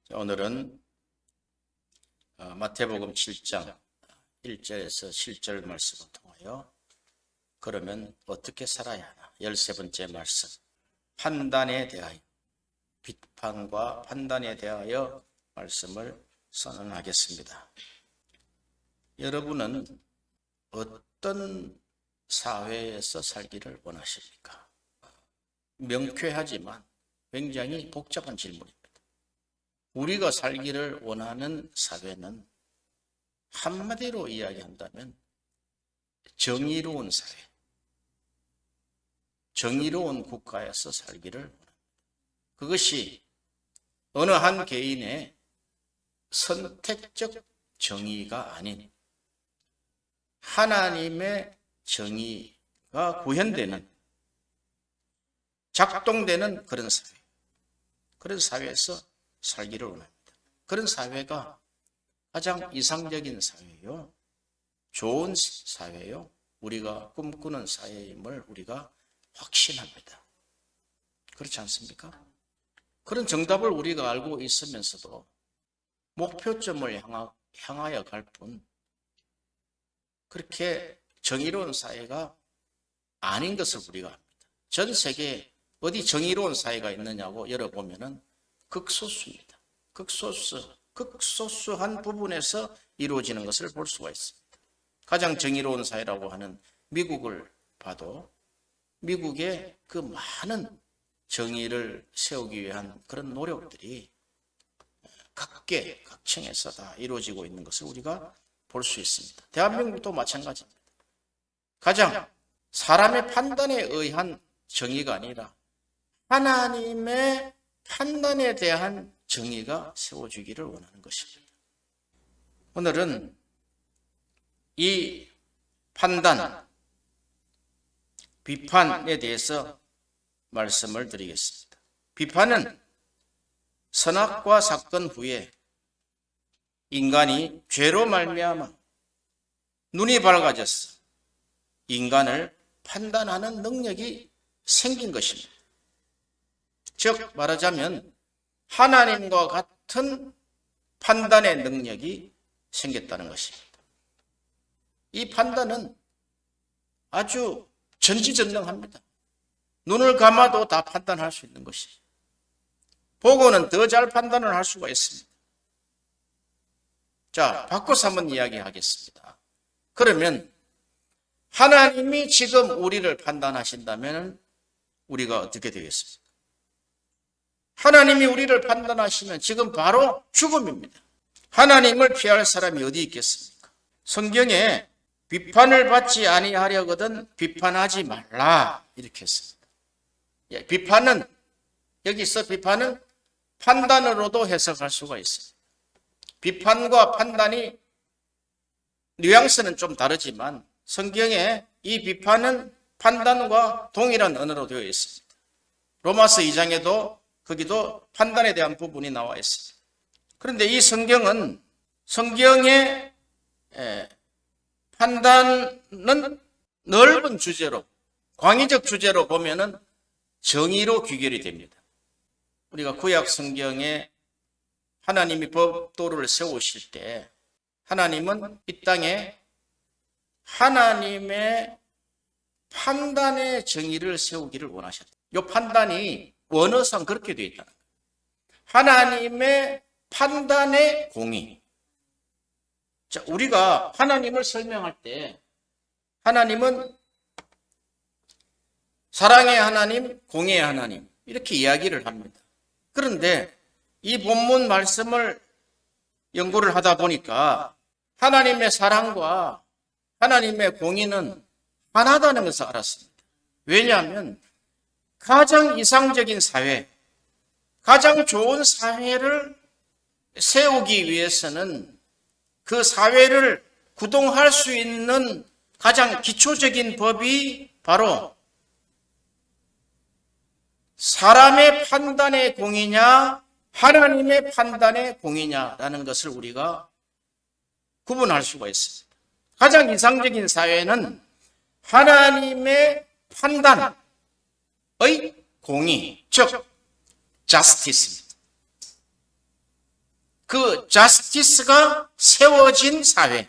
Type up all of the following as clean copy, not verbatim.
오늘은 마태복음 7장 1절에서 7절 말씀을 통하여 그러면 어떻게 살아야 하나 13번째 말씀 판단에 대하여 비판과 판단에 대하여 말씀을 선언하겠습니다. 여러분은 어떤 사회에서 살기를 원하십니까? 명쾌하지만 굉장히 복잡한 질문입니다. 우리가 살기를 원하는 사회는 한마디로 이야기한다면 정의로운 사회, 정의로운 국가에서 살기를 원합니다. 그것이 어느 한 개인의 선택적 정의가 아닌 하나님의 정의가 구현되는, 작동되는 그런 사회, 그런 사회에서 살기를 원합니다. 그런 사회가 가장 이상적인 사회요, 좋은 사회요, 우리가 꿈꾸는 사회임을 우리가 확신합니다. 그렇지 않습니까? 그런 정답을 우리가 알고 있으면서도 목표점을 향하여 갈 뿐 그렇게 정의로운 사회가 아닌 것을 우리가 압니다. 전 세계에 어디 정의로운 사회가 있느냐고 열어보면은 극소수입니다. 극소수한 부분에서 이루어지는 것을 볼 수가 있습니다. 가장 정의로운 사회라고 하는 미국을 봐도 미국의 그 많은 정의를 세우기 위한 그런 노력들이 각계, 각층에서 다 이루어지고 있는 것을 우리가 볼 수 있습니다. 대한민국도 마찬가지입니다. 가장 사람의 판단에 의한 정의가 아니라 하나님의 판단에 대한 정의가 세워지기를 원하는 것입니다. 오늘은 이 판단, 비판에 대해서 말씀을 드리겠습니다. 비판은 선악과 사건 후에 인간이 죄로 말미암아 눈이 밝아져서 인간을 판단하는 능력이 생긴 것입니다. 즉 말하자면 하나님과 같은 판단의 능력이 생겼다는 것입니다. 이 판단은 아주 전지전능합니다. 눈을 감아도 다 판단할 수 있는 것이죠. 보고는 더 잘 판단을 할 수가 있습니다. 자, 바꿔서 한번 이야기하겠습니다. 그러면 하나님이 지금 우리를 판단하신다면 우리가 어떻게 되겠습니까? 하나님이 우리를 판단하시면 지금 바로 죽음입니다. 하나님을 피할 사람이 어디 있겠습니까? 성경에 비판을 받지 아니하려거든 비판하지 말라 이렇게 했습니다. 비판은 여기서 비판은 판단으로도 해석할 수가 있습니다. 비판과 판단이 뉘앙스는 좀 다르지만 성경에 이 비판은 판단과 동일한 언어로 되어 있습니다. 로마서 2장에도 거기도 판단에 대한 부분이 나와 있습니다. 그런데 이 성경은 성경의 판단은 넓은 주제로, 광의적 주제로 보면은 정의로 귀결이 됩니다. 우리가 구약 성경에 하나님이 법도를 세우실 때 하나님은 이 땅에 하나님의 판단의 정의를 세우기를 원하셨다. 이 판단이 원어상 그렇게 되어 있다. 하나님의 판단의 공의. 자, 우리가 하나님을 설명할 때 하나님은 사랑의 하나님, 공의의 하나님 이렇게 이야기를 합니다. 그런데 이 본문 말씀을 연구를 하다 보니까 하나님의 사랑과 하나님의 공의는 하나다는 것을 알았습니다. 왜냐하면 가장 이상적인 사회, 가장 좋은 사회를 세우기 위해서는 그 사회를 구동할 수 있는 가장 기초적인 법이 바로 사람의 판단의 공이냐 하나님의 판단의 공이냐라는 것을 우리가 구분할 수가 있습니다. 가장 이상적인 사회는 하나님의 판단의 공의, 즉 justice입니다. 그 자스티스가 세워진 사회,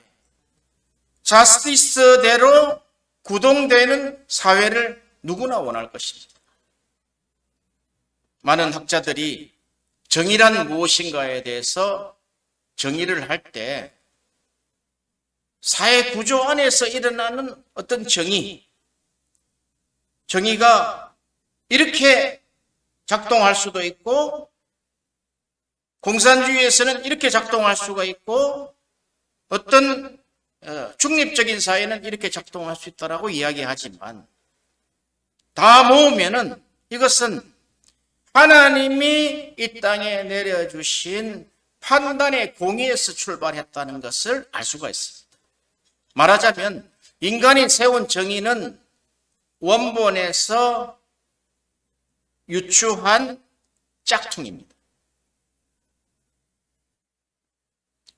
자스티스대로 구동되는 사회를 누구나 원할 것입니다. 많은 학자들이 정의란 무엇인가에 대해서 정의를 할 때 사회 구조 안에서 일어나는 어떤 정의가 이렇게 작동할 수도 있고 공산주의에서는 이렇게 작동할 수가 있고 어떤 중립적인 사회는 이렇게 작동할 수 있다라고 이야기하지만 다 모으면은 이것은 하나님이 이 땅에 내려주신 판단의 공의에서 출발했다는 것을 알 수가 있습니다. 말하자면 인간이 세운 정의는 원본에서 유추한 짝퉁입니다.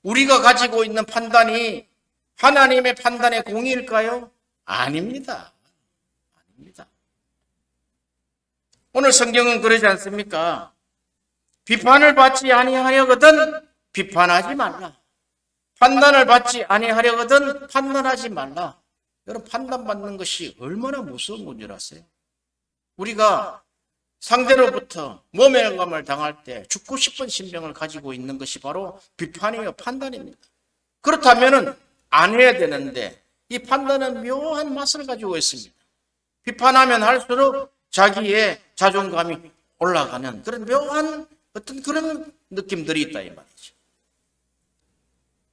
우리가 가지고 있는 판단이 하나님의 판단의 공의일까요? 아닙니다. 아닙니다. 오늘 성경은 그러지 않습니까? 비판을 받지 아니하려거든 비판하지 말라. 판단을 받지 아니하려거든 판단하지 말라. 여러분, 판단받는 것이 얼마나 무서운 건 줄 아세요? 우리가 상대로부터 모멸감을 당할 때 죽고 싶은 심령을 가지고 있는 것이 바로 비판이며 판단입니다. 그렇다면 안 해야 되는데 이 판단은 묘한 맛을 가지고 있습니다. 비판하면 할수록 자기의 자존감이 올라가는 그런 묘한 어떤 그런 느낌들이 있다 이 말이죠.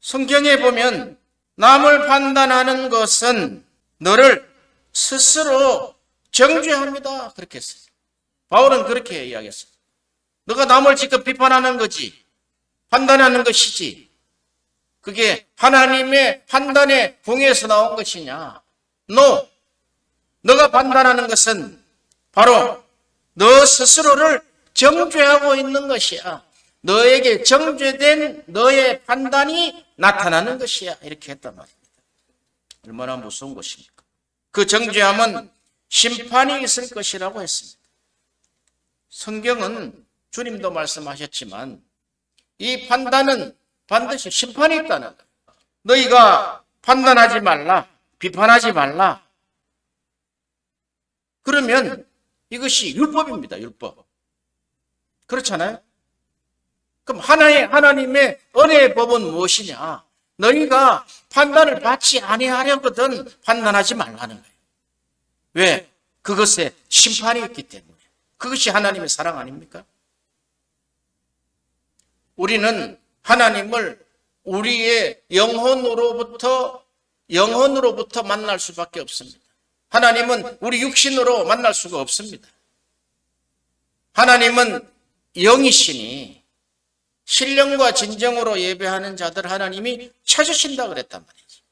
성경에 보면 남을 판단하는 것은 너를 스스로 정죄합니다. 그렇게 했어요. 바울은 그렇게 이야기했어요. 너가 남을 지금 비판하는 거지, 판단하는 것이지, 그게 하나님의 판단의 공의에서 나온 것이냐? No. 너가 판단하는 것은 바로 너 스스로를 정죄하고 있는 것이야. 너에게 정죄된 너의 판단이 나타나는 것이야. 이렇게 했단 말입니다. 얼마나 무서운 것입니까? 그 정죄함은 심판이 있을 것이라고 했습니다. 성경은 주님도 말씀하셨지만 이 판단은 반드시 심판이 있다는 거예요. 너희가 판단하지 말라, 비판하지 말라. 그러면 이것이 율법입니다. 율법. 그렇잖아요? 그럼 하나님의 은혜의 법은 무엇이냐? 너희가 판단을 받지 아니하려거든 판단하지 말라는 거예요. 왜? 그것에 심판이 있기 때문에. 그것이 하나님의 사랑 아닙니까? 우리는 하나님을 우리의 영혼으로부터 만날 수밖에 없습니다. 하나님은 우리 육신으로 만날 수가 없습니다. 하나님은 영이시니 신령과 진정으로 예배하는 자들 하나님이 찾으신다 그랬단 말이죠.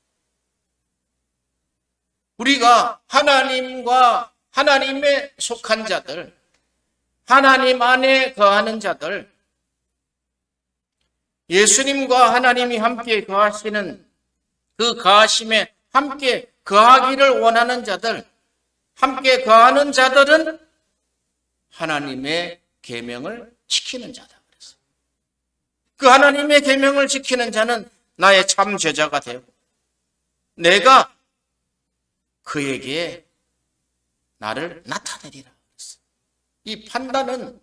우리가 하나님과 하나님에 속한 자들, 하나님 안에 거하는 자들, 예수님과 하나님이 함께 거하시는 그 거하심에 함께 거하기를 원하는 자들, 함께 거하는 자들은 하나님의 계명을 지키는 자다. 그래서 그 하나님의 계명을 지키는 자는 나의 참 제자가 되고 내가 그에게 나를 나타내리라. 그랬어요. 이 판단은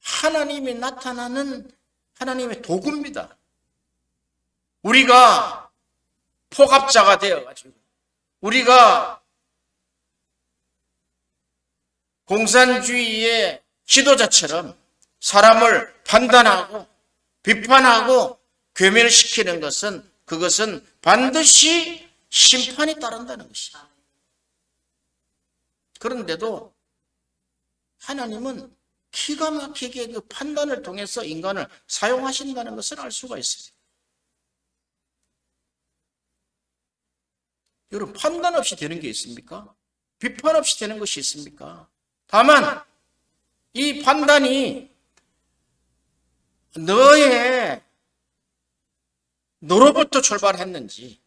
하나님이 나타나는 하나님의 도구입니다. 우리가 포갑자가 되어가지고 우리가 공산주의의 지도자처럼 사람을 판단하고 비판하고 괴멸시키는 것은 그것은 반드시 심판이 따른다는 것이다. 그런데도 하나님은 기가 막히게 그 판단을 통해서 인간을 사용하신다는 것을 알 수가 있습니다. 여러분, 판단 없이 되는 게 있습니까? 비판 없이 되는 것이 있습니까? 다만 이 판단이 너로부터 출발했는지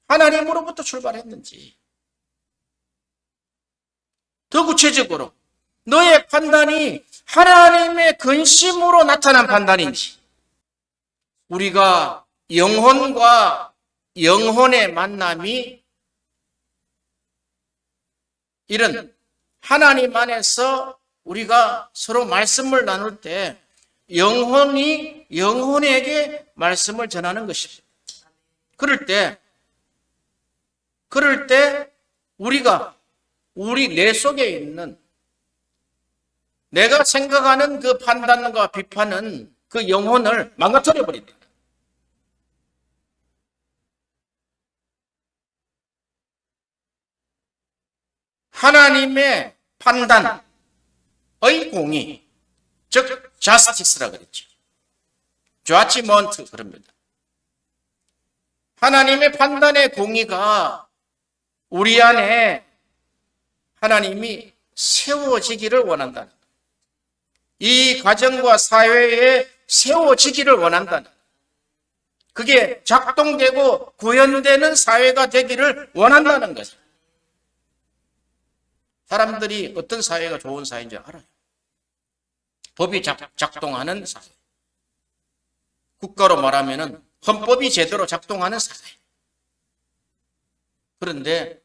하나님으로부터 출발했는지, 더 구체적으로 너의 판단이 하나님의 근심으로 나타난 판단인지, 우리가 영혼과 영혼의 만남이 이런 하나님 안에서 우리가 서로 말씀을 나눌 때 영혼이 영혼에게 말씀을 전하는 것입니다. 그럴 때 우리가 우리 뇌 속에 있는 내가 생각하는 그 판단과 비판은 그 영혼을 망가뜨려 버린다. 하나님의 판단의 공의, 즉 자스티스라 그랬죠. judgment 그럽니다. 하나님의 판단의 공의가 우리 안에 하나님이 세워지기를 원한다는 것. 이 가정과 사회에 세워지기를 원한다는 것. 그게 작동되고 구현되는 사회가 되기를 원한다는 거죠. 사람들이 어떤 사회가 좋은 사회인지 알아요. 법이 작동하는 사회. 국가로 말하면 헌법이 제대로 작동하는 사회. 그런데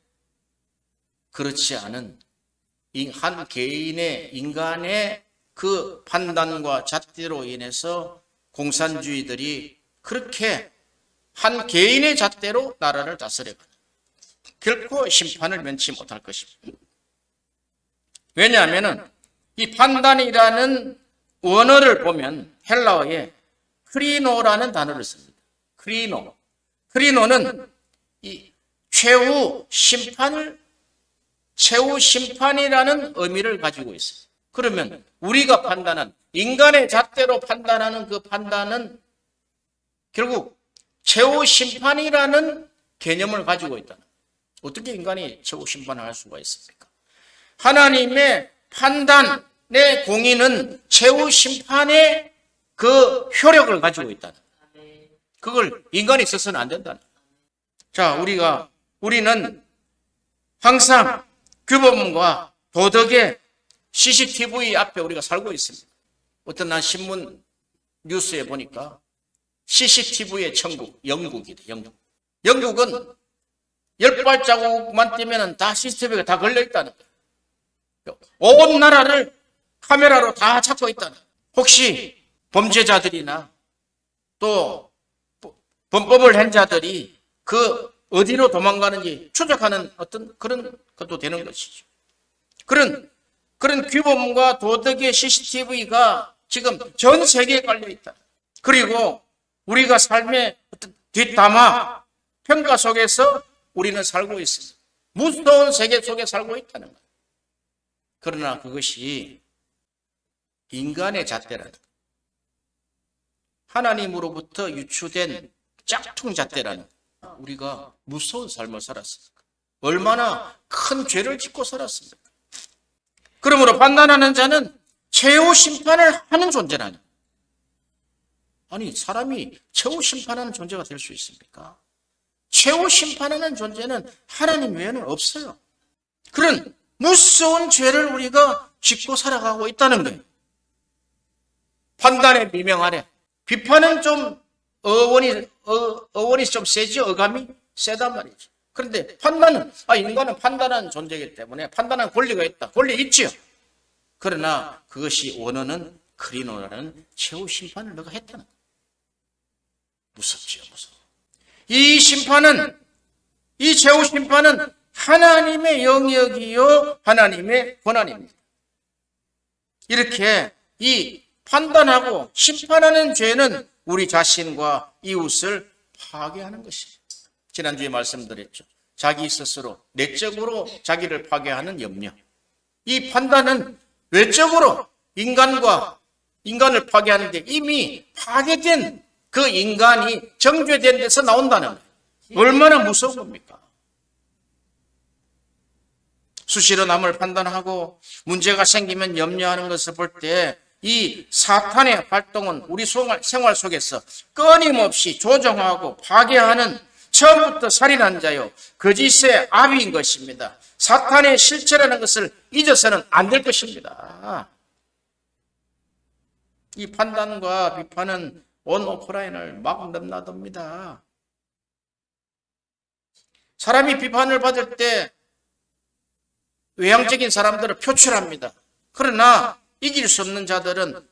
그렇지 않은 한 개인의 인간의 그 판단과 잣대로 인해서 공산주의들이 그렇게 한 개인의 잣대로 나라를 다스려가는 결코 심판을 면치 못할 것입니다. 왜냐하면 이 판단이라는 원어를 보면 헬라어에 크리노라는 단어를 씁니다. 크리노는 이 최후 심판이라는 의미를 가지고 있습니다. 그러면 우리가 판단한 인간의 잣대로 판단하는 그 판단은 결국 최후 심판이라는 개념을 가지고 있다. 어떻게 인간이 최후 심판을 할 수가 있습니까? 하나님의 판단의 공의는 최후 심판의 그 효력을 가지고 있다. 그걸 인간이 써서는 안 된다. 자, 우리는 항상 규범과 도덕의 CCTV 앞에 우리가 살고 있습니다. 어떤 날 신문 뉴스에 보니까 CCTV의 천국, 영국이다, 영국. 영국은 10발자국만 뛰면 다 CCTV가 다 걸려있다는 거예요. 온 나라를 카메라로 다 잡고 있다는 거예요. 혹시 범죄자들이나 또 범법을 한 자들이 그 어디로 도망가는지 추적하는 어떤 그런 것도 되는 것이죠. 그런 규범과 도덕의 CCTV가 지금 전 세계에 깔려 있다. 그리고 우리가 삶의 어떤 뒷담화, 평가 속에서 우리는 살고 있습니다. 무서운 세계 속에 살고 있다는 거예요. 그러나 그것이 인간의 잣대라는 거예요. 하나님으로부터 유추된 짝퉁 잣대라는 거예요. 우리가 무서운 삶을 살았습니까? 얼마나 큰 죄를 짓고 살았습니까? 그러므로 판단하는 자는 최후 심판을 하는 존재라니. 아니, 사람이 최후 심판하는 존재가 될 수 있습니까? 최후 심판하는 존재는 하나님 외에는 없어요. 그런 무서운 죄를 우리가 짓고 살아가고 있다는 거예요. 판단의 미명 아래. 비판은 좀 어원이 좀 세지, 어감이 세단 말이죠. 그런데 판단은, 인간은 판단하는 존재이기 때문에 판단하는 권리가 있다. 권리 있지요. 그러나 그것이 원어는 크리노라는 최후 심판을 너가 했다는 거예요. 무섭지요, 무서워. 이 최후 심판은 하나님의 영역이요, 하나님의 권한입니다. 이렇게 이 판단하고 심판하는 죄는 우리 자신과 이웃을 파괴하는 것입니다. 지난주에 말씀드렸죠. 자기 스스로 내적으로 자기를 파괴하는 염려. 이 판단은 외적으로 인간을 파괴하는데 이미 파괴된 그 인간이 정죄된 데서 나온다는 거예요. 얼마나 무서운 겁니까? 수시로 남을 판단하고 문제가 생기면 염려하는 것을 볼 때 이 사탄의 활동은 우리 생활 속에서 끊임없이 조종하고 파괴하는 처음부터 살인한 자요 거짓의 아비인 것입니다. 사탄의 실체라는 것을 잊어서는 안 될 것입니다. 이 판단과 비판은 온 오프라인을 막 넘나듭니다. 사람이 비판을 받을 때 외향적인 사람들을 표출합니다. 그러나 이길 수 없는 자들은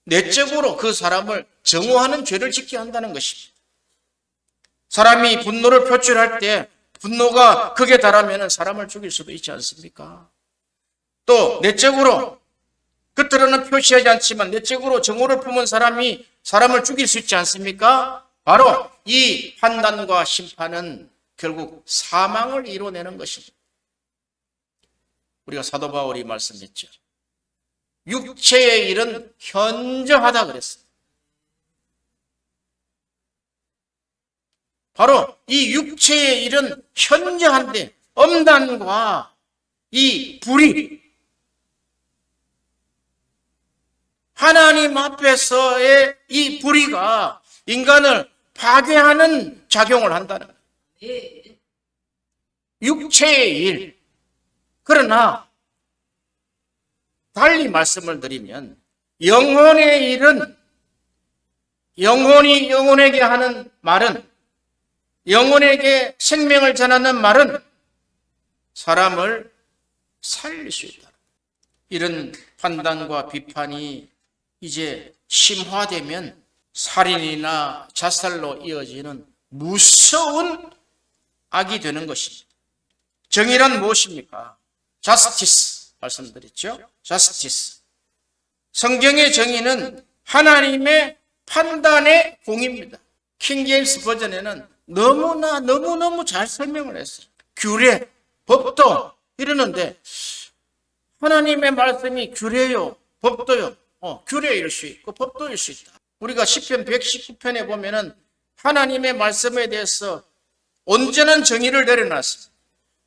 내적으로 그 사람을 정오하는 죄를 짓게 한다는 것입니다. 사람이 분노를 표출할 때 분노가 극에 달하면 사람을 죽일 수도 있지 않습니까? 또 내적으로 겉으로는 표시하지 않지만 내적으로 정오를 품은 사람이 사람을 죽일 수 있지 않습니까? 바로 이 판단과 심판은 결국 사망을 이뤄내는 것입니다. 우리가 사도 바울이 말씀했죠. 육체의 일은 현저하다 그랬어요. 바로 이 육체의 일은 현저한데 엄단과 이 불의, 하나님 앞에서의 이 불의가 인간을 파괴하는 작용을 한다는 거예요. 육체의 일. 그러나 달리 말씀을 드리면 영혼의 일은, 영혼이 영혼에게 하는 말은, 영혼에게 생명을 전하는 말은 사람을 살릴 수 있다. 이런 판단과 비판이 이제 심화되면 살인이나 자살로 이어지는 무서운 악이 되는 것입니다. 정의란 무엇입니까? 자스티스 말씀드렸죠? 자스티스. 성경의 정의는 하나님의 판단의 공입니다. 킹 제임스 버전에는 너무너무 잘 설명을 했어요. 규례, 법도 이러는데 하나님의 말씀이 규례요, 법도요. 규례일 수 있고 법도일 수 있다. 우리가 시편 119편에 보면은 하나님의 말씀에 대해서 온전한 정의를 내려놨습니다.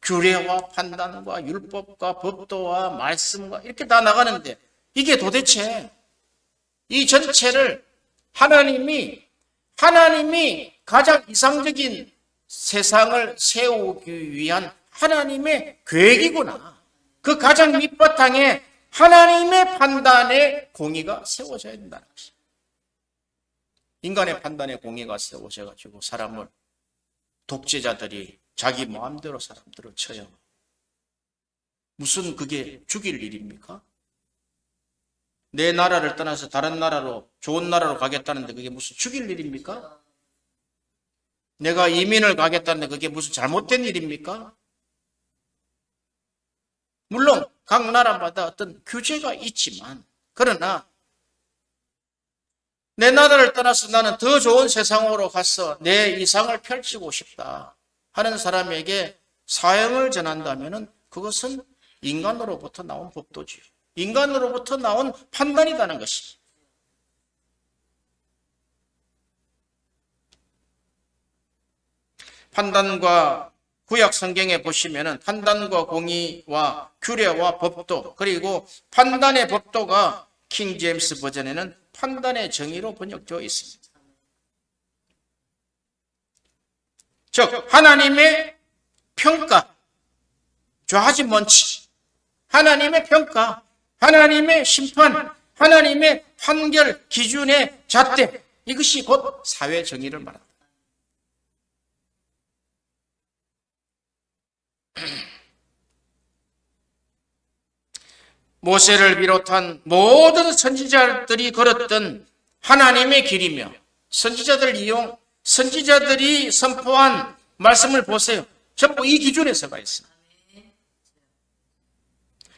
규례와 판단과 율법과 법도와 말씀과 이렇게 다 나가는데 이게 도대체 이 전체를 하나님이 가장 이상적인 세상을 세우기 위한 하나님의 계획이구나. 그 가장 밑바탕에 하나님의 판단의 공의가 세워져야 된다는 것입니다. 인간의 판단의 공의가 세워져가지고 사람을 독재자들이 자기 마음대로 사람들을 쳐요. 무슨 그게 죽일 일입니까? 내 나라를 떠나서 다른 나라로, 좋은 나라로 가겠다는데 그게 무슨 죽일 일입니까? 내가 이민을 가겠다는데 그게 무슨 잘못된 일입니까? 물론 각 나라마다 어떤 규제가 있지만, 그러나 내 나라를 떠나서 나는 더 좋은 세상으로 가서 내 이상을 펼치고 싶다 하는 사람에게 사형을 전한다면 그것은 인간으로부터 나온 법도지요. 인간으로부터 나온 판단이라는 것입니다. 판단과 구약 성경에 보시면은 판단과 공의와 규례와 법도, 그리고 판단의 법도가 킹 제임스 버전에는 판단의 정의로 번역되어 있습니다. 즉 하나님의 평가, 좌진 원칙, 하나님의 평가, 하나님의 심판, 하나님의 판결 기준의 잣대, 이것이 곧 사회 정의를 말합니다. 모세를 비롯한 모든 선지자들이 걸었던 하나님의 길이며 선지자들이 선포한 말씀을 보세요. 전부 이 기준에서가 있습니다.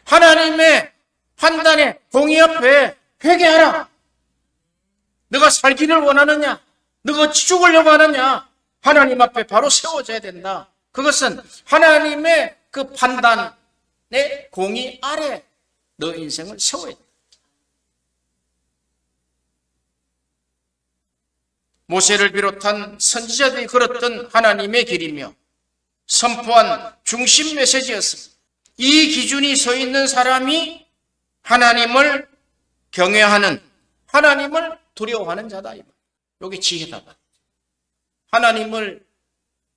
하나님의 판단에 공의 앞에 회개하라. 너가 살기를 원하느냐? 너가 죽으려고 하느냐? 하나님 앞에 바로 세워져야 된다. 그것은 하나님의 그 판단의 공의 아래 너 인생을 세워야 된다. 모세를 비롯한 선지자들이 걸었던 하나님의 길이며 선포한 중심 메시지였습니다. 이 기준이 서 있는 사람이 하나님을 경외하는, 하나님을 두려워하는 자다. 여기 지혜다. 하나님을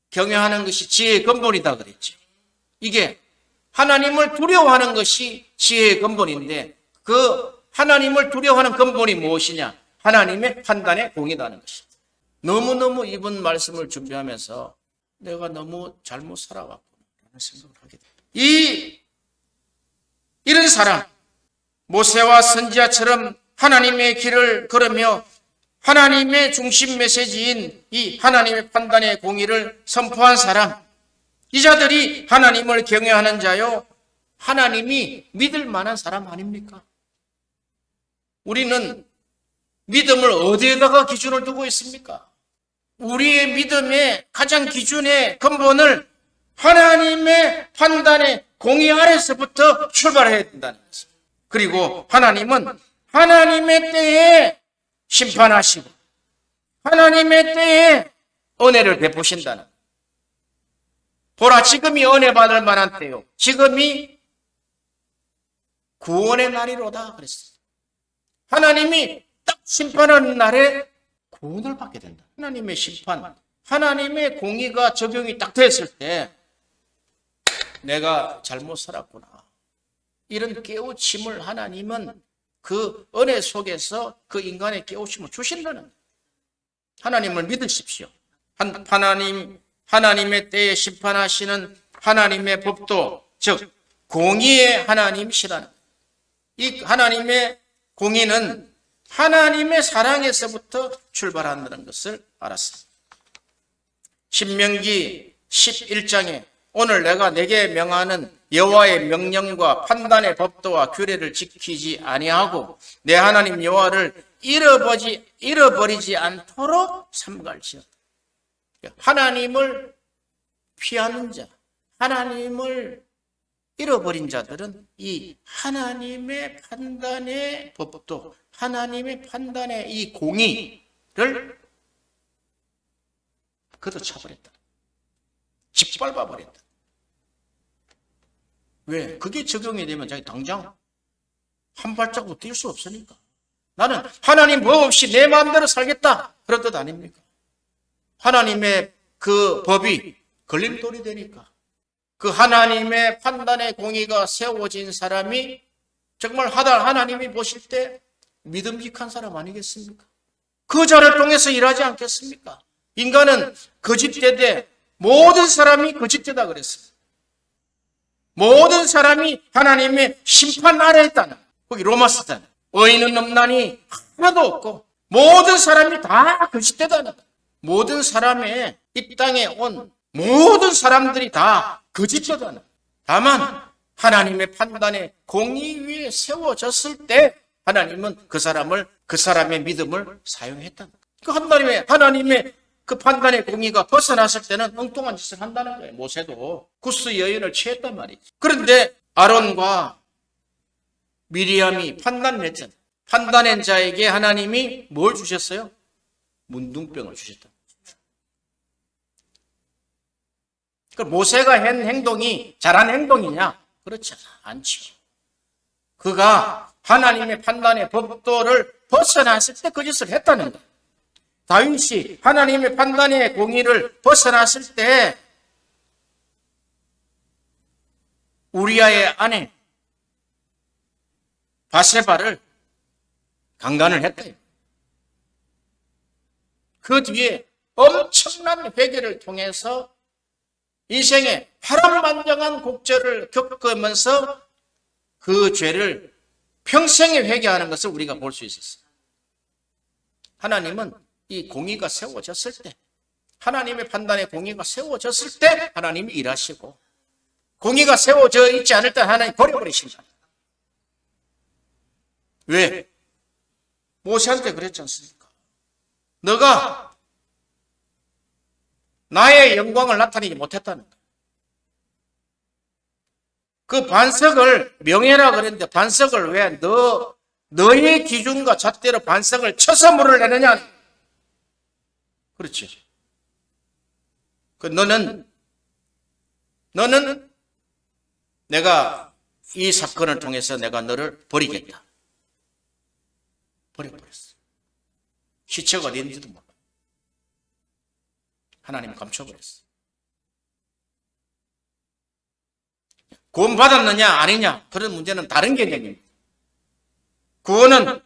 경외하는 것이 지혜의 근본이다 그랬죠. 이게 하나님을 두려워하는 것이 지혜의 근본인데 그 하나님을 두려워하는 근본이 무엇이냐? 하나님의 판단에 공의다는 것입니다. 너무너무 이번 말씀을 준비하면서 내가 너무 잘못 살아왔구나 라는 생각을 하게 됩니다. 이런 사람, 모세와 선지자처럼 하나님의 길을 걸으며 하나님의 중심 메시지인 이 하나님의 판단의 공의를 선포한 사람, 이 자들이 하나님을 경외하는 자요, 하나님이 믿을 만한 사람 아닙니까? 우리는 믿음을 어디에다가 기준을 두고 있습니까? 우리의 믿음의 가장 기준의 근본을 하나님의 판단의 공의 아래서부터 출발해야 된다는 것입니다. 그리고 하나님은 하나님의 때에 심판하시고 하나님의 때에 은혜를 베푸신다는, 보라 지금이 은혜 받을 만한 때요, 지금이 구원의 날이로다 그랬어요. 하나님이 딱 심판하는 날에 구원을 받게 된다. 하나님의 심판, 하나님의 공의가 적용이 딱 됐을 때 내가 잘못 살았구나, 이런 깨우침을 하나님은 그 은혜 속에서 그 인간의 깨우침을 주신다는, 하나님을 믿으십시오. 하나님의 때에 심판하시는 하나님의 법도, 즉 공의의 하나님이시라는, 이 하나님의 공의는 하나님의 사랑에서부터 출발한다는 것을 알았습니다. 신명기 11장에 오늘 내가 내게 명하는 여호와의 명령과 판단의 법도와 규례를 지키지 아니하고 내 하나님 여호와를 잃어버리지 않도록 삼갈지어다. 하나님을 피하는 자, 하나님을 잃어버린 자들은 이 하나님의 판단의 법도, 하나님의 판단의 이 공의를 걷어차버렸다. 짓밟아버렸다. 왜? 그게 적용이 되면 자기 당장 한 발자국 뛸 수 없으니까. 나는 하나님 법 없이 내 마음대로 살겠다, 그런 뜻 아닙니까? 하나님의 그 법이 걸림돌이 되니까 그 하나님의 판단의 공의가 세워진 사람이 정말 하나님이 보실 때 믿음직한 사람 아니겠습니까? 그 자를 통해서 일하지 않겠습니까? 인간은 거짓되되 모든 사람이 거짓되다 그랬습니다. 모든 사람이 하나님의 심판 아래에 있다는, 거기 로마서잖아요. 의인은 없나니 하나도 없고 모든 사람이 다 거짓되다는, 모든 사람의 이 땅에 온 모든 사람들이 다 거짓되다는, 다만 하나님의 판단에 공의 위에 세워졌을 때 하나님은 그 사람의 믿음을 사용했다는 거예요. 하나님의 그 판단의 공의가 벗어났을 때는 엉뚱한 짓을 한다는 거예요. 모세도 구스 여인을 취했단 말이죠. 그런데 아론과 미리암이 판단을 했잖아요. 판단한 자에게 하나님이 뭘 주셨어요? 문둥병을 주셨다. 그 모세가 한 행동이 잘한 행동이냐? 그렇지 않죠. 그가 하나님의 판단의 법도를 벗어났을 때 그 짓을 했다는 거예요. 다윗이 하나님의 판단의 공의를 벗어났을 때 우리아의 아내 바세바를 강간을 했다. 그 뒤에 엄청난 회개를 통해서 인생의 파란만장한 곡절을 겪으면서 그 죄를 평생에 회개하는 것을 우리가 볼 수 있었어요. 하나님은 이 공의가 세워졌을 때, 하나님의 판단의 공의가 세워졌을 때 하나님이 일하시고, 공의가 세워져 있지 않을 때 하나님 버려버리신다. 왜? 모세한테 그랬지 않습니까? 너가 나의 영광을 나타내지 못했다는 거야. 그 반석을 명예라 그랬는데 반석을 왜 너의 기준과 잣대로 반석을 쳐서 물을 내느냐? 그렇지. 너는 내가 이 사건을 통해서 내가 너를 버리겠다. 버려버렸어. 시체가 어디 있는지도 몰라. 하나님 감춰버렸어. 구원받았느냐 아니냐, 그런 문제는 다른 개념입니다. 구원은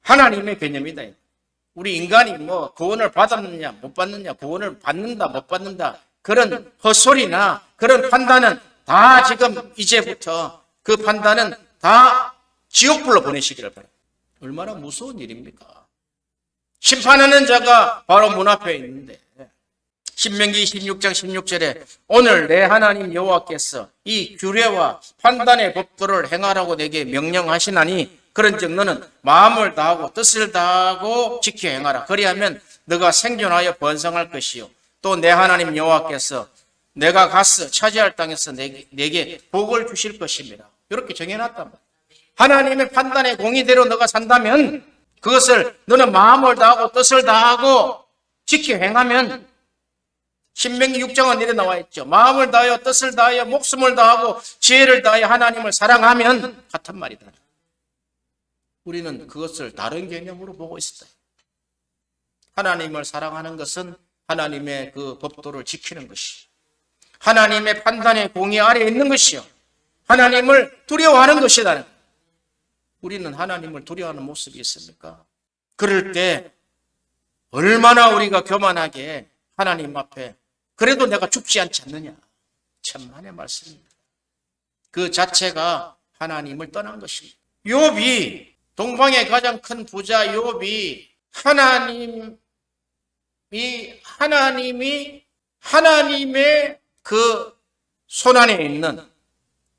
하나님의 개념이다. 우리 인간이 뭐 구원을 받았느냐 못 받느냐, 구원을 받는다 못 받는다, 그런 헛소리나 그런 판단은 다 지금 이제부터 그 판단은 다 지옥불로 보내시기를 바랍니다. 얼마나 무서운 일입니까? 심판하는 자가 바로 문 앞에 있는데, 신명기 26장 16절에 오늘 내 하나님 여호와께서 이 규례와 판단의 법도를 행하라고 내게 명령하시나니 그런즉 너는 마음을 다하고 뜻을 다하고 지켜 행하라. 그리하면 너가 생존하여 번성할 것이요 또 내 하나님 여호와께서 내가 가서 차지할 땅에서 내게 복을 주실 것입니다. 이렇게 정해놨단 말이에요. 하나님의 판단의 공의대로 너가 산다면, 그것을 너는 마음을 다하고 뜻을 다하고 지켜 행하면, 신명기 6장은 이래 나와 있죠. 마음을 다하여 뜻을 다하여 목숨을 다하고 지혜를 다하여 하나님을 사랑하면 같은 말이다. 우리는 그것을 다른 개념으로 보고 있었다. 하나님을 사랑하는 것은 하나님의 그 법도를 지키는 것이, 하나님의 판단의 공의 아래에 있는 것이요 하나님을 두려워하는 것이다. 우리는 하나님을 두려워하는 모습이 있습니까? 그럴 때 얼마나 우리가 교만하게 하나님 앞에 그래도 내가 죽지 않지 않느냐, 천만의 말씀입니다. 그 자체가 하나님을 떠난 것입니다. 욥이, 동방의 가장 큰 부자 욥이 하나님의 그 손안에 있는,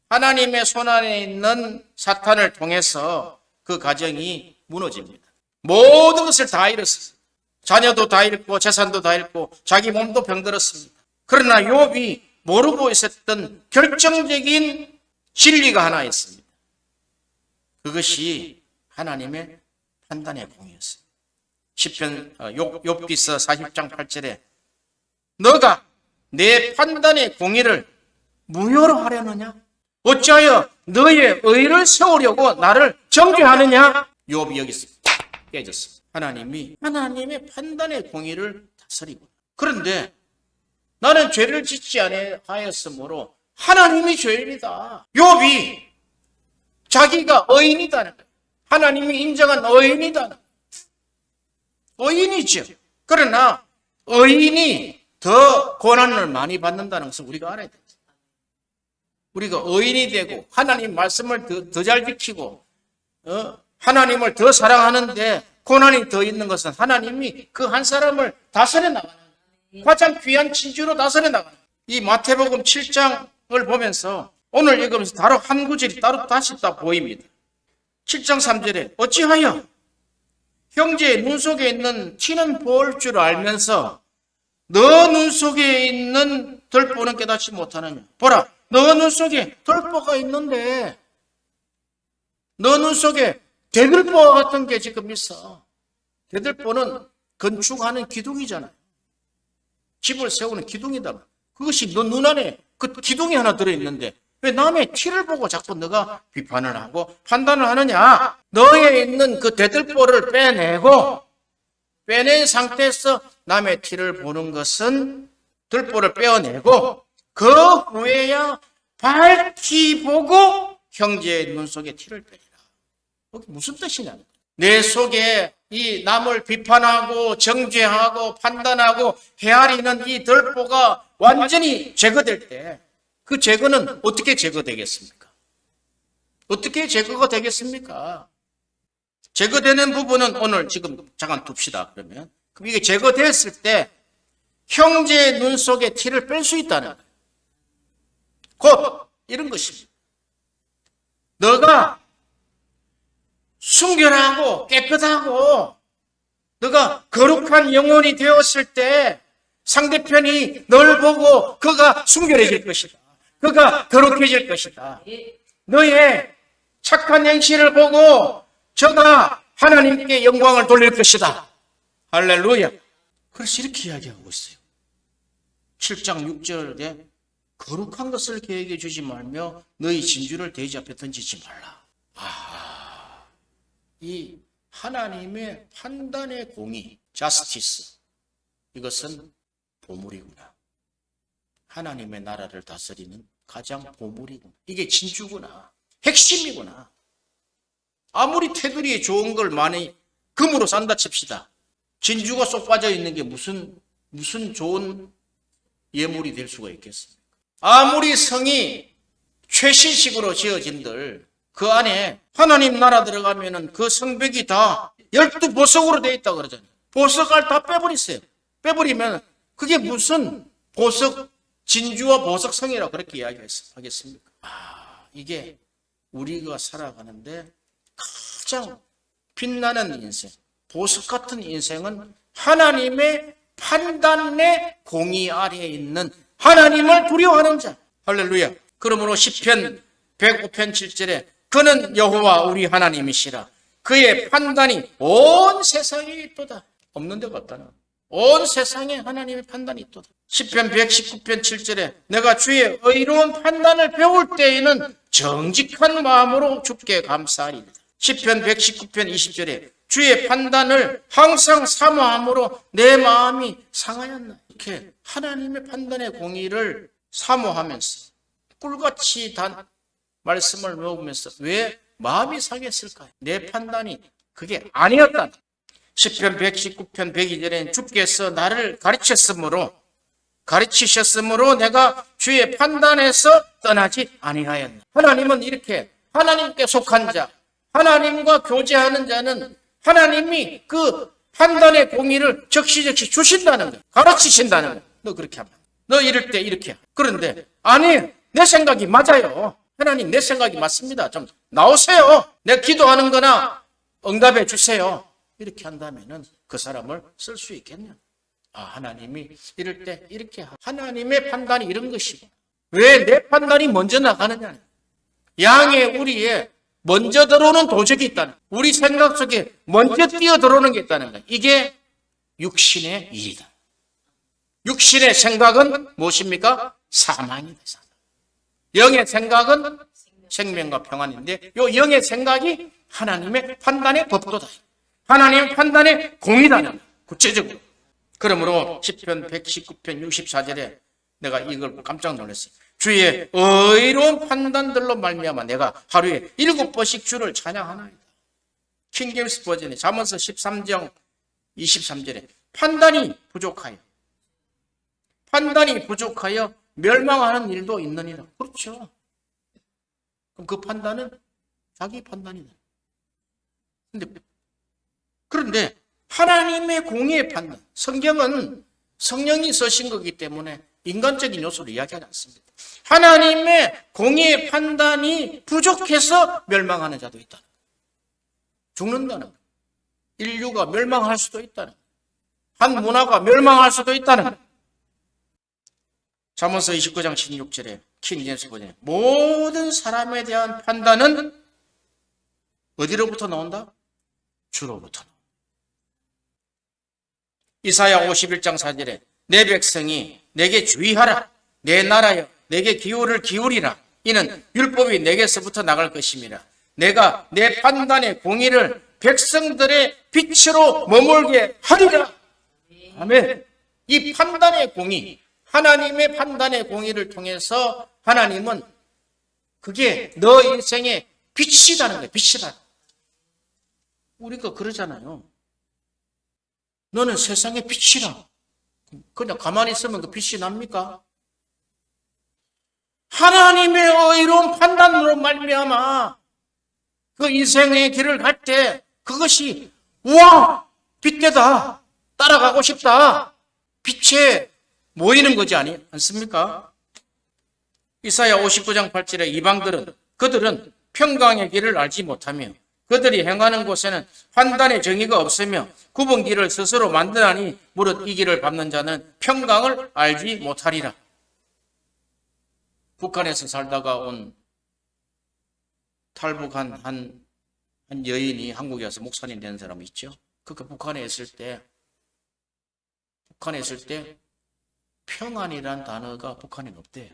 하나님의 손안에 있는 사탄을 통해서 그 가정이 무너집니다. 모든 것을 다 잃었어요. 자녀도 다 잃고 재산도 다 잃고 자기 몸도 병들었습니다. 그러나 욥이 모르고 있었던 결정적인 진리가 하나 있습니다. 그것이 하나님의 판단의 공이었어요. 시편 욥기서 40장 8절에 너가 내 판단의 공의를 무효로 하려느냐? 어찌하여 너의 의를 세우려고 나를 정죄하느냐? 욥이 여기서 깨졌어. 하나님의 판단의 공의를 다스리고, 그런데 나는 죄를 짓지 아니하였으므로 하나님이 죄인이다. 욥이 자기가 의인이다. 하나님이 인정한 의인이다. 의인이죠. 그러나 의인이 더 고난을 많이 받는다는 것을 우리가 알아야 됩니다. 우리가 의인이 되고 하나님 말씀을 더 잘 지키고 하나님을 더 사랑하는데 고난이 더 있는 것은 하나님이 그 한 사람을 다스려 나가는, 가장 귀한 진주로 다스려 나가는, 이 마태복음 7장을 보면서 오늘 읽으면서 따로 한 구절이 따로 다시 딱 보입니다. 7장 3절에 어찌하여 형제의 눈 속에 있는 티는 보일 줄 알면서 너 눈 속에 있는 들보는 깨닫지 못하느냐. 보라, 너 눈 속에 들보가 있는데 너 눈 속에 대들보 같은 게 지금 있어. 대들보는 건축하는 기둥이잖아요. 집을 세우는 기둥이다. 그것이 너 눈 안에 그 기둥이 하나 들어있는데 왜 남의 티를 보고 자꾸 너가 비판을 하고 판단을 하느냐? 너에 있는 그 대들보를 빼낸 상태에서 남의 티를 보는 것은, 들보를 빼어내고 그 후에야 밝히 보고 형제의 눈 속에 티를 빼리라. 그게 무슨 뜻이냐? 내 속에 이 남을 비판하고 정죄하고 판단하고 헤아리는 이 들보가 완전히 제거될 때, 그 제거는 어떻게 제거되겠습니까? 어떻게 제거가 되겠습니까? 제거되는 부분은 오늘 지금 잠깐 둡시다. 그러면 이게 제거됐을 때 형제의 눈 속에 티를 뺄 수 있다는 거예요. 곧 이런 것입니다. 너가 순결하고 깨끗하고 너가 거룩한 영혼이 되었을 때 상대편이 널 보고 그가 순결해질 것이다. 그가 거룩해질 것이다. 너의 착한 행실을 보고 저가 하나님께 영광을 돌릴 것이다. 할렐루야. 그래서 이렇게 이야기하고 있어요. 7장 6절에 거룩한 것을 계획해 주지 말며 너희 진주를 돼지 앞에 던지지 말라. 이 하나님의 판단의 공의, 자스티스, 이것은 보물이구나. 하나님의 나라를 다스리는 가장 보물이구나. 이게 진주구나. 핵심이구나. 아무리 테두리에 좋은 걸 많이 금으로 산다 칩시다. 진주가 쏙 빠져 있는 게 무슨 좋은 예물이 될 수가 있겠습니까? 아무리 성이 최신식으로 지어진들 그 안에 하나님 나라 들어가면은 그 성벽이 다 12보석으로 되어 있다 그러잖아요. 보석을 다 빼버리세요. 빼버리면 그게 무슨 보석, 진주와 보석성이라고 그렇게 이야기하겠습니까? 이게 우리가 살아가는데 가장 빛나는 인생, 보석 같은 인생은 하나님의 판단의 공의 아래에 있는 하나님을 두려워하는 자. 할렐루야. 그러므로 시편 105편 7절에 그는 여호와 우리 하나님이시라. 그의 판단이 온 세상에 있도다. 없는 데가 없다나. 온 세상에 하나님의 판단이 있도다. 시편 119편 7절에 내가 주의 의로운 판단을 배울 때에는 정직한 마음으로 주께 감사하리이다. 시편 119편 20절에 주의 판단을 항상 사모함으로 내 마음이 상하였나. 이렇게 하나님의 판단의 공의를 사모하면서 꿀같이 단 말씀을 외우면서 왜 마음이 상했을까요? 내 판단이 그게 아니었다. 시편 119편 102절에 주께서 나를 가르치셨으므로 내가 주의 판단에서 떠나지 아니하였나. 하나님은 이렇게 하나님께 속한 자, 하나님과 교제하는 자는 하나님이 그 판단의 공의를 적시적시 주신다는 거예요. 가르치신다는 거예요. 너 그렇게 하면. 너 이럴 때 이렇게 해. 그런데 아니 내 생각이 맞아요. 하나님 내 생각이 맞습니다. 좀 나오세요. 내가 기도하는 거나 응답해 주세요. 이렇게 한다면은 그 사람을 쓸 수 있겠냐? 하나님이 이럴 때 이렇게 하나님의 판단이 이런 것이고 왜 내 판단이 먼저 나가느냐? 양의 우리에 먼저 들어오는 도적이 있다는 거예요. 우리 생각 속에 먼저 뛰어 들어오는 게 있다는 거예요. 이게 육신의 일이다. 육신의 생각은 무엇입니까? 사망이다. 영의 생각은 생명과 평안인데 이 영의 생각이 하나님의 판단의 법도다. 하나님의 판단의 공의다. 구체적으로. 그러므로 시편 119편 64절에 내가 이걸 깜짝 놀랐어요. 주의 의로운 판단들로 말미암아 내가 하루에 7번씩 주를 찬양하나이다. 킹제임스 버전의 잠언서 13장 23절에 판단이 부족하여 멸망하는 일도 있느니라. 그렇죠. 그럼 그 판단은 자기 판단이다. 그런데 하나님의 공의의 판단, 성경은 성령이 쓰신 거기 때문에 인간적인 요소를 이야기하지 않습니다. 하나님의 공의의 판단이 부족해서 멸망하는 자도 있다. 죽는다는 거예요. 인류가 멸망할 수도 있다는 거예요. 한 문화가 멸망할 수도 있다는 거예요. 잠언서 29장 16절에 킹제임스 버전에 모든 사람에 대한 판단은 어디로부터 나온다? 주로부터 나온다. 이사야 51장 4절에 내 백성이 내게 주의하라. 내 나라여 내게 기울이라. 이는 율법이 내게서부터 나갈 것임이라. 내가 내 판단의 공의를 백성들의 빛으로 머물게 하리라. 아멘. 이 판단의 공의, 하나님의 판단의 공의를 통해서 하나님은 그게 너 인생의 빛이라는 거예요. 빛이라. 우리가 그러잖아요. 너는 세상의 빛이라. 그냥 가만히 있으면 그 빛이 납니까? 하나님의 의로운 판단으로 말미암아 그 인생의 길을 갈 때 그것이 우와 빛대다 따라가고 싶다 빛에 모이는 거지 않습니까? 이사야 59장 8절에 이방들은 그들은 평강의 길을 알지 못하며 그들이 행하는 곳에는 판단의 정의가 없으며 굽은 길을 스스로 만드나니 무릇 이 길을 밟는 자는 평강을 알지 못하리라. 북한에서 살다가 온 탈북한 한 여인이 한국에 와서 목사님 된 사람이 있죠. 그러니까 북한에 있을 때 평안이란 단어가 북한에는 없대요.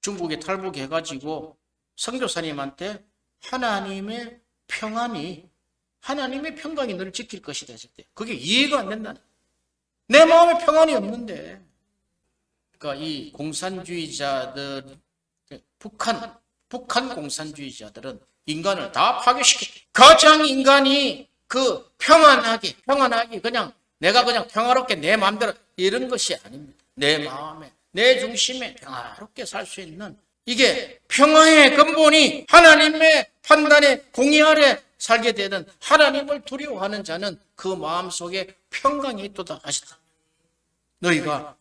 중국에 탈북해가지고 선교사님한테 하나님의 평안이 하나님의 평강이 너를 지킬 것이다 했을 때 그게 이해가 안 된다는 거예요. 내 마음에 평안이 없는데 그러니까 이 공산주의자들 북한 공산주의자들은 인간을 다 파괴시켰다. 가장 인간이 그 평안하게 그냥 내가 그냥 평화롭게 내 마음대로 이런 것이 아닙니다. 내 마음에 내 중심에 평화롭게 살 수 있는 이게 평화의 근본이 하나님의 판단의 공의 아래 살게 되는 하나님을 두려워하는 자는 그 마음속에 평강이 있도다 하시다. 너희가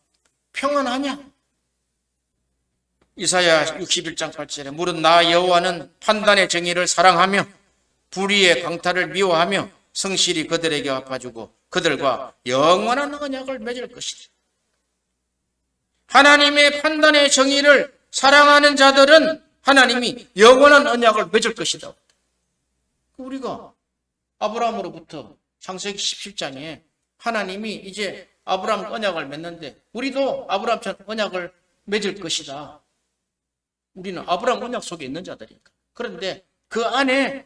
평안하냐? 이사야 61장 8절에 무릇 나 여호와는 판단의 정의를 사랑하며 불의의 강탈을 미워하며 성실히 그들에게 갚아주고 그들과 영원한 언약을 맺을 것이다. 하나님의 판단의 정의를 사랑하는 자들은 하나님이 영원한 언약을 맺을 것이다. 우리가 아브라함으로부터 창세기 17장에 하나님이 이제 아브라함 언약을 맺는데 우리도 아브라함처럼 언약을 맺을 것이다. 우리는 아브라함 언약 속에 있는 자들이니까. 그런데 그 안에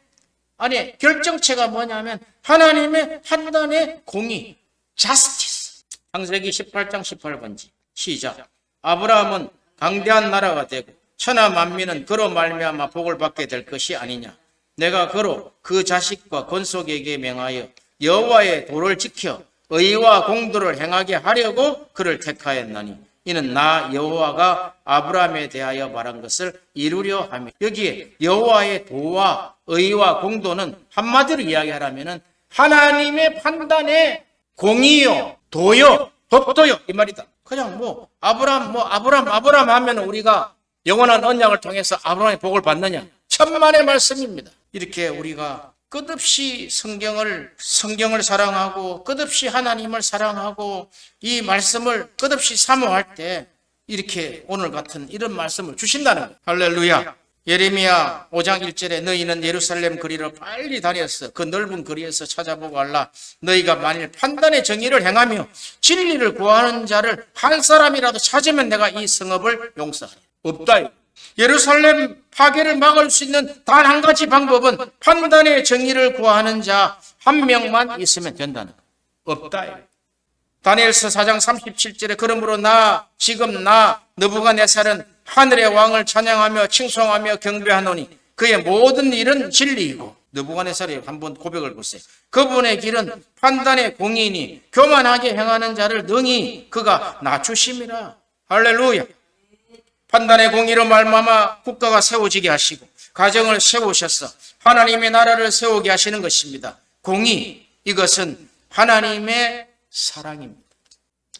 결정체가 뭐냐면 하나님의 판단의 공의, justice. 창세기 18장 18번지 시작. 아브라함은 강대한 나라가 되고 천하 만민은 그로 말미암아 복을 받게 될 것이 아니냐. 내가 그로 그 자식과 건속에게 명하여 여호와의 도를 지켜 의와 공도를 행하게 하려고 그를 택하였나니 이는 나 여호와가 아브라함에 대하여 말한 것을 이루려 함이. 여기에 여호와의 도와 의와 공도는 한마디로 이야기하라면 하나님의 판단의 공의요, 도요, 법도요 이 말이다. 그냥 아브라함 하면 우리가 영원한 언약을 통해서 아브라함의 복을 받느냐? 천만의 말씀입니다. 이렇게 우리가 끝없이 성경을 사랑하고 끝없이 하나님을 사랑하고 이 말씀을 끝없이 사모할 때 이렇게 오늘 같은 이런 말씀을 주신다는 거예요. 할렐루야. 예레미야 5장 1절에 너희는 예루살렘 거리로 빨리 다녀서 그 넓은 거리에서 찾아보고 알라. 너희가 만일 판단의 정의를 행하며 진리를 구하는 자를 한 사람이라도 찾으면 내가 이 성읍을 용서하리. 없다. 예루살렘 파괴를 막을 수 있는 단 한 가지 방법은 판단의 정의를 구하는 자 한 명만 있으면 된다는 거. 없다. 다니엘서 4장 37절에 그러므로 지금 느부갓네살은 하늘의 왕을 찬양하며 칭송하며 경배하노니 그의 모든 일은 진리이고. 느부갓네살이 한번 고백을 보세요. 그분의 길은 판단의 공의니 교만하게 행하는 자를 능히 그가 낮추심이라. 할렐루야. 판단의 공의로 말미암아 국가가 세워지게 하시고 가정을 세우셔서 하나님의 나라를 세우게 하시는 것입니다. 공의, 이것은 하나님의 사랑입니다.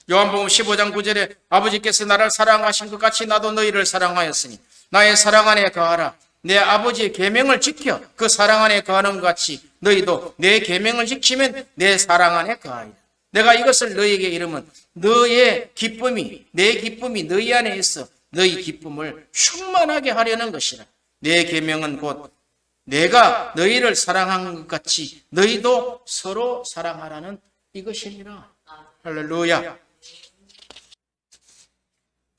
요한복음 15장 9절에 아버지께서 나를 사랑하신 것 같이 나도 너희를 사랑하였으니 나의 사랑 안에 거하라. 내 아버지의 계명을 지켜 그 사랑 안에 거하는 것 같이 너희도 내 계명을 지키면 내 사랑 안에 거하리라. 내가 이것을 너희에게 이르면 너의 기쁨이 내 기쁨이 너희 안에 있어 너희 기쁨을 충만하게 하려는 것이라. 내 계명은 곧 내가 너희를 사랑한 것 같이 너희도 서로 사랑하라는 이것이니라. 할렐루야.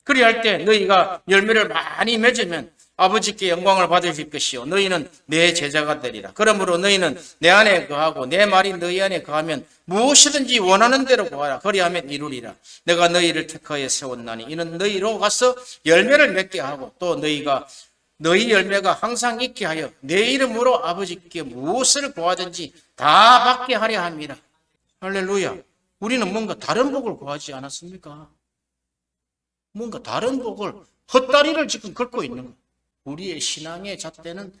그리할 때 너희가 열매를 많이 맺으면 아버지께 영광을 받으실 것이요 너희는 내 제자가 되리라. 그러므로 너희는 내 안에 거하고 내 말이 너희 안에 거하면 무엇이든지 원하는 대로 구하라. 그리하면 이루리라. 내가 너희를 택하여 세웠나니 이는 너희로 가서 열매를 맺게 하고 또 너희 열매가 항상 있게 하여 내 이름으로 아버지께 무엇을 구하든지 다 받게 하려 함이라. 할렐루야. 우리는 뭔가 다른 복을 구하지 않았습니까? 뭔가 다른 복을 헛다리를 지금 긁고 있는 거예요. 우리의 신앙의 잣대는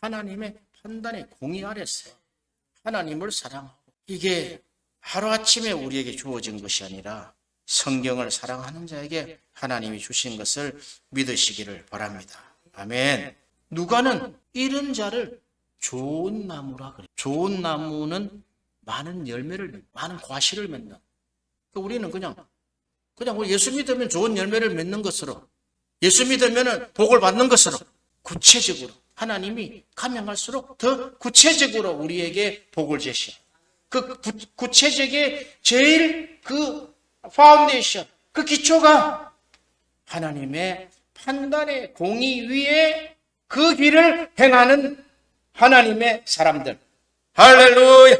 하나님의 판단의 공의 아래서 하나님을 사랑하고 이게 하루아침에 우리에게 주어진 것이 아니라 성경을 사랑하는 자에게 하나님이 주신 것을 믿으시기를 바랍니다. 아멘. 누가는 이런 자를 좋은 나무라 그래요. 좋은 나무는 많은 많은 과실을 맺는. 우리는 그냥 우리 예수 믿으면 좋은 열매를 맺는 것으로 예수 믿으면 복을 받는 것으로 구체적으로 하나님이 가면 갈수록 더 구체적으로 우리에게 복을 제시해요. 그 구체적인 제일 그 파운데이션, 그 기초가 하나님의 판단의 공의 위에 그 길을 행하는 하나님의 사람들. 할렐루야.